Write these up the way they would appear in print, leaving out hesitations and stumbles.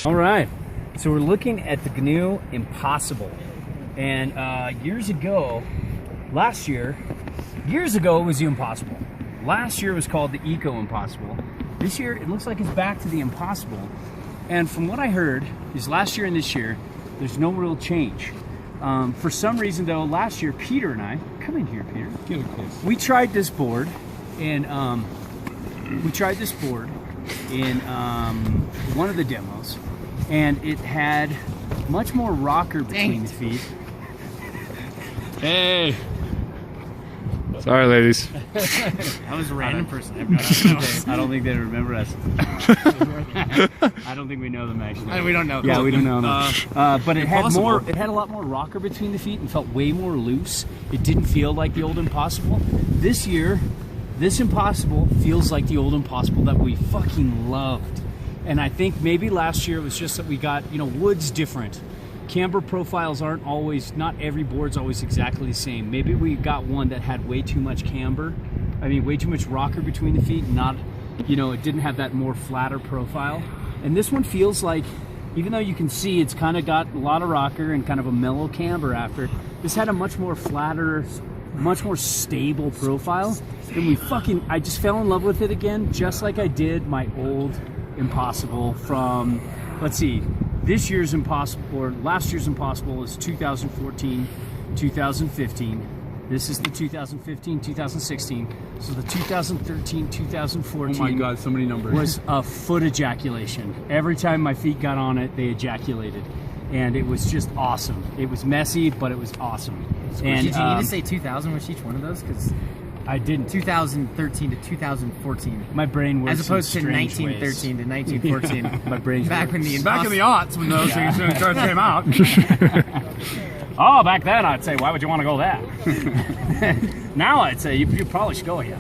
All right, so we're looking at the Gnu Impossible, and years ago it was the Impossible. Last year it was called the Eco Impossible. This year it looks like it's back to the Impossible, and from what I heard is last year and this year there's no real change. For some reason though, last year Peter and I, come in here Peter, we tried this board in one of the demos, and it had much more rocker between the feet. Hey! Sorry, ladies. That was a random person. I don't think they remember us. I don't think we know them actually. We don't know. Yeah, we don't know them. But it had more. It had a lot more rocker between the feet and felt way more loose. It didn't feel like the old Impossible. This year, this Impossible feels like the old Impossible that we fucking loved. And I think maybe last year it was just that we got, wood's different. Camber profiles aren't always, not every board's always exactly the same. Maybe we got one that had way too much camber. I mean, way too much rocker between the feet, not, it didn't have that more flatter profile. And this one feels like, even though you can see it's kind of got a lot of rocker and kind of a mellow camber after, this had a much more flatter, much more stable profile. And I just fell in love with it again, just like I did my old Impossible from, let's see, this year's Impossible, or last year's Impossible is 2014, 2015. This is the 2015, 2016. So the 2013, 2014. Oh my God, so many numbers. Was a foot ejaculation. Every time my feet got on it, they ejaculated. And it was just awesome. It was messy, but it was awesome. And, did you need to say 2000 with each one of those? Because I didn't. 2013 to 2014. My brain works as opposed to 1913 ways. to 1914. My brain back when the aughts when those things first came out. Oh, back then I'd say, why would you want to go that? Now I'd say you probably should go here.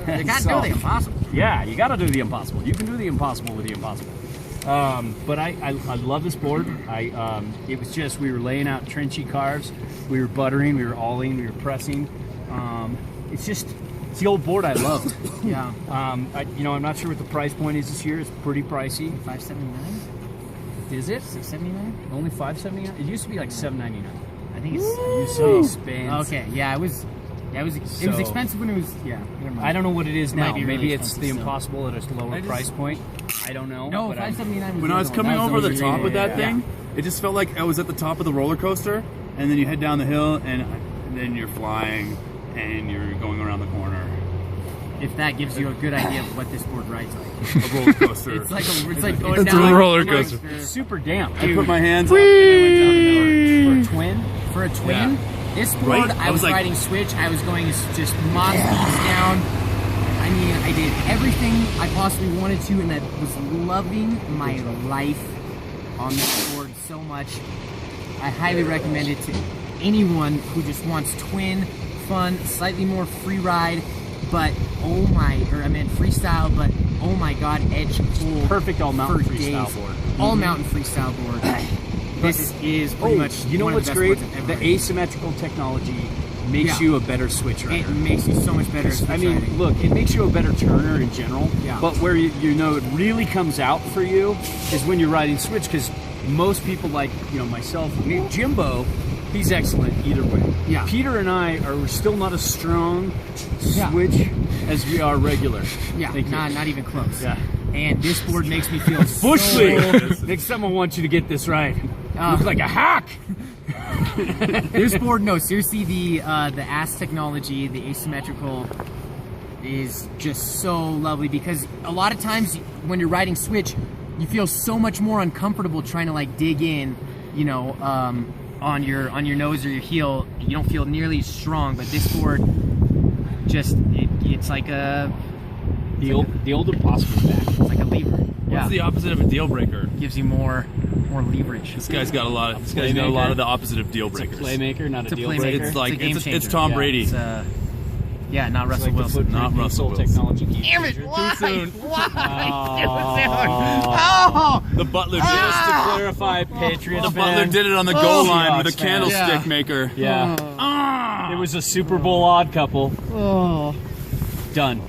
You got to do the Impossible. Yeah, you got to do the Impossible. You can do the Impossible with the Impossible. But I love this board. It was just, we were laying out trenchy carves, we were buttering, we were alling, we were pressing. It's the old board I loved. Yeah. I'm not sure what the price point is this year. It's pretty pricey. $579. Is it? $679. Only $579. It used to be like $799. I think it's so expensive. Okay. Yeah, it was expensive when it was. Yeah. I don't know what it is now. Really Maybe it's the still. Impossible at a lower price point. I don't know. No, $579. When I was coming over the top of that thing, it just felt like I was at the top of the roller coaster, and then you head down the hill, and then you're flying, and you're going around the corner. If that gives you a good idea of what this board rides like. A roller coaster. It's like going it's down a roller coaster. Super damp. I put my hands up for a twin. For a twin, this board, I was like, riding switch. I was going just mod speeds down. I mean, I did everything I possibly wanted to, and I was loving my life on this board so much. I highly recommend it to anyone who just wants twin, fun, slightly more free ride, but freestyle, but oh my God, edge cool. Perfect all mountain freestyle board. All mountain freestyle board. This is pretty much one what's of the great? best boards I've ever The asymmetrical technology makes you a better switch rider. It makes you so much better at switch riding. Look, it makes you a better turner in general. Yeah. But where it really comes out for you is when you're riding switch, because most people like myself, Jimbo, he's excellent either way. Yeah. Peter and I we're still not as strong switch as we are regular. Yeah. Not even close. Yeah. And this board makes me feel Bush League. Next time I want you to get this right. You look like a hack. This board, no, seriously, the AS technology, the asymmetrical, is just so lovely, because a lot of times when you're riding switch, you feel so much more uncomfortable trying to dig in, on your nose or your heel. You don't feel nearly as strong, but this board it's like the old Impossible back. It's like a lever. What's the opposite of a deal breaker? Gives you more leverage. This guy's got a lot of the opposite of deal breakers. It's a playmaker, not a deal breaker. It's like a game changer. It's Tom Brady. Not Russell Wilson. Not Russell Wilson. Technology. Damn it! Why? Too soon. Why? The Butler did Just to clarify, Patriots The Butler did it on the goal line with a candlestick maker. Yeah. It was a Super Bowl odd couple. Oh. Done.